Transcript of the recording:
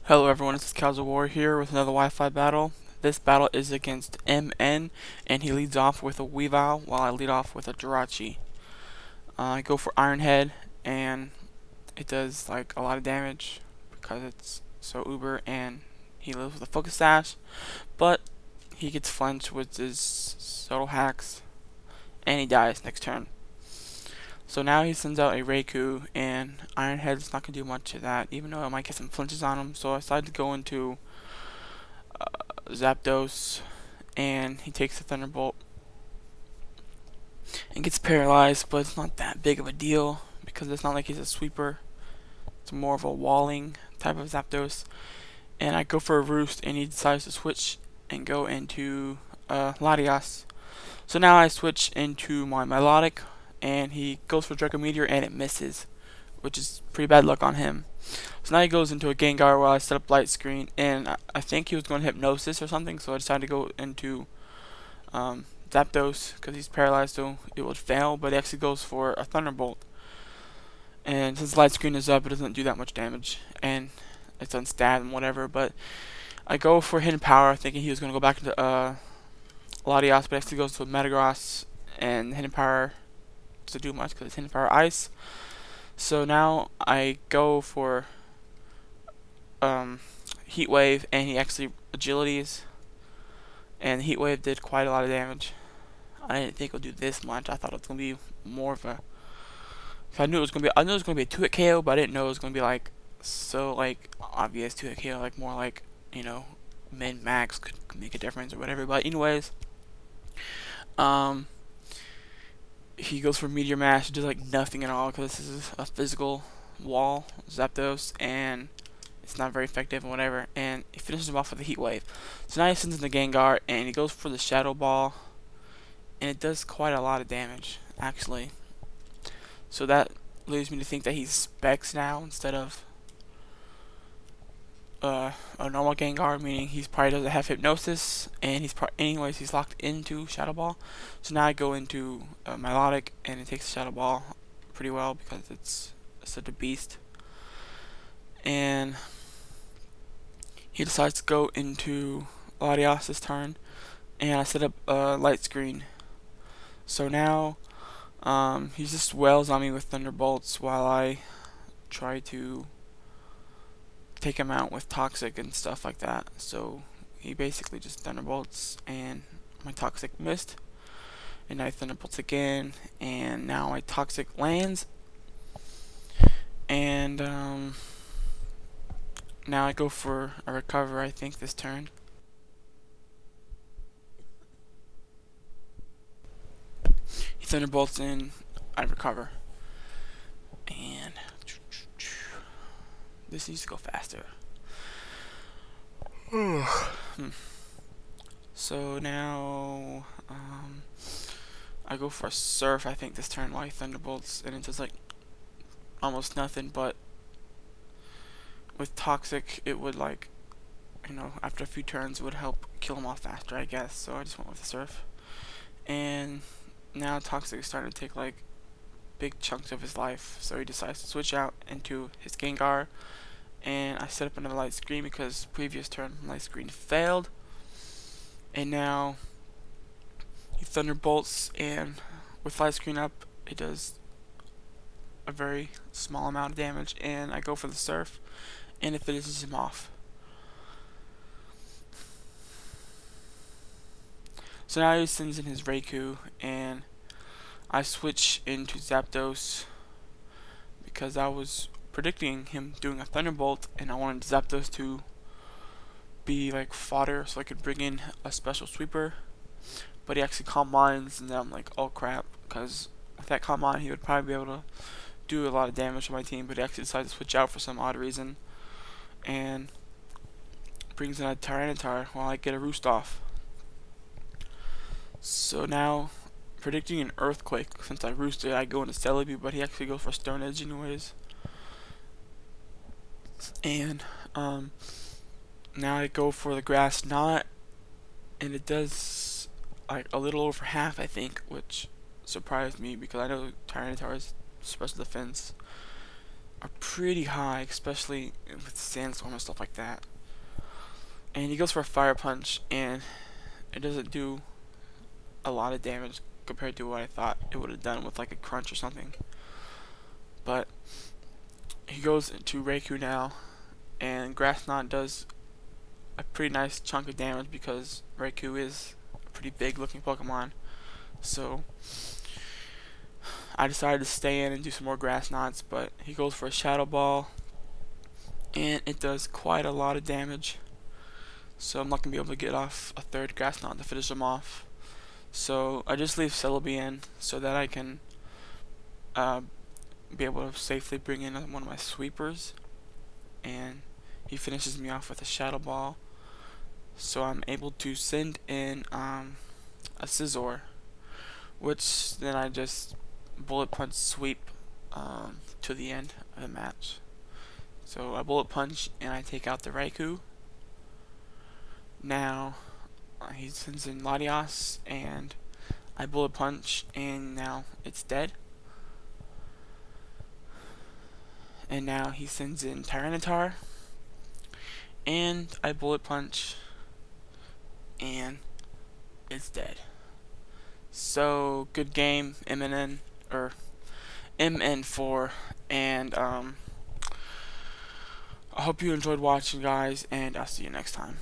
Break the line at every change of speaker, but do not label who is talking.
Hello everyone, this is Kazo here with another Wi-Fi battle. This battle is against MN, and he leads off with a Weavile while I lead off with a Jirachi. I go for Iron Head, and it does like a lot of damage because it's so uber, and he lives with a Focus Sash, but he gets flinched with his subtle hacks, and he dies next turn. So now he sends out a Reiku, and Iron Head's not going to do much to that, even though it might get some flinches on him. So I decided to go into Zapdos, and he takes the Thunderbolt and gets paralyzed, but it's not that big of a deal because it's not like he's a sweeper. It's more of a walling type of Zapdos. And I go for a Roost, and he decides to switch and go into Latias. So now I switch into my Melodic, and he goes for Draco Meteor, and it misses, which is pretty bad luck on him. So now he goes into a Gengar where I set up Light Screen, and I think he was going to Hypnosis or something, so I decided to go into Zapdos because he's paralyzed, so it would fail, but it actually goes for a Thunderbolt. And since Light Screen is up, it doesn't do that much damage, and it's unstat and whatever, but I go for Hidden Power thinking he was going to go back into Latias, but actually goes to Metagross, and Hidden Power doesn't do much because it's Hidden Power Ice. So now I go for Heat Wave, and he actually agilities, and Heat Wave did quite a lot of damage. I didn't think it would do this much. I thought it was gonna be more of a. I knew it was gonna be. I knew it was gonna be a 2-hit KO, but I didn't know it was gonna be like so like obvious 2-hit KO, like more like min max could make a difference or whatever. But anyways, he goes for Meteor Mash, does like nothing at all because this is a physical wall Zapdos, and it's not very effective and whatever. And he finishes him off with a Heat Wave. So now he sends in the Gengar, and he goes for the Shadow Ball, and it does quite a lot of damage actually. So that leads me to think that he's Specs now instead of a normal Gengar, meaning he's probably doesn't have Hypnosis, and anyways he's locked into Shadow Ball. So now I go into Melodic, and it takes Shadow Ball pretty well because it's such a beast. And he decides to go into Latias this turn, and I set up a Light Screen. So now he just wails on me with Thunderbolts while I try to take him out with Toxic and stuff like that. So he basically just Thunderbolts, and my Toxic missed, and I Thunderbolts again, and now my Toxic lands, and now I go for a Recover, I think, this turn. He Thunderbolts in, I Recover, and this needs to go faster. So now I go for a Surf, I think, this turn while he Thunderbolts, and it does like almost nothing, but with Toxic it would, like, after a few turns it would help kill him off faster, I guess. So I just went with the Surf, and now Toxic is starting to take like big chunks of his life, so he decides to switch out into his Gengar, and I set up another Light Screen because previous turn Light Screen failed, and now he Thunderbolts, and with Light Screen up it does a very small amount of damage, and I go for the Surf, and it finishes him off. So now he sends in his Reiku, and I switch into Zapdos because I was predicting him doing a Thunderbolt, and I wanted Zapdos to be like fodder so I could bring in a special sweeper. But he actually Calm Minds, and then I'm like, oh crap, because with that Calm Mind he would probably be able to do a lot of damage to my team, but he actually decided to switch out for some odd reason and brings in a Tyranitar while I get a Roost off. So now, predicting an Earthquake, since I roosted, I go into Celebi, but he actually goes for Stone Edge anyways. And now I go for the Grass Knot, and it does like a little over half, I think, which surprised me because I know Tyranitar's special defense are pretty high, especially with sandstorm and stuff like that. And he goes for a fire punch, and it doesn't do a lot of damage compared to what I thought it would have done with like a crunch or something. But he goes into Reiku now, and Grass Knot does a pretty nice chunk of damage because Reiku is a pretty big looking Pokemon. So I decided to stay in and do some more Grass Knots, but he goes for a Shadow Ball, and it does quite a lot of damage. So I'm not going to be able to get off a third Grass Knot to finish him off. So I just leave Celebi in so that I can be able to safely bring in one of my sweepers, and he finishes me off with a Shadow Ball. So I'm able to send in a Scizor, which then I just Bullet Punch sweep to the end of the match. So I Bullet Punch and I take out the Raikou. Now he sends in Latias and I Bullet Punch, and now it's dead. And now he sends in Tyranitar, and I Bullet Punch, and it's dead. So good game, mn4, and I hope you enjoyed watching, guys, and I'll see you next time.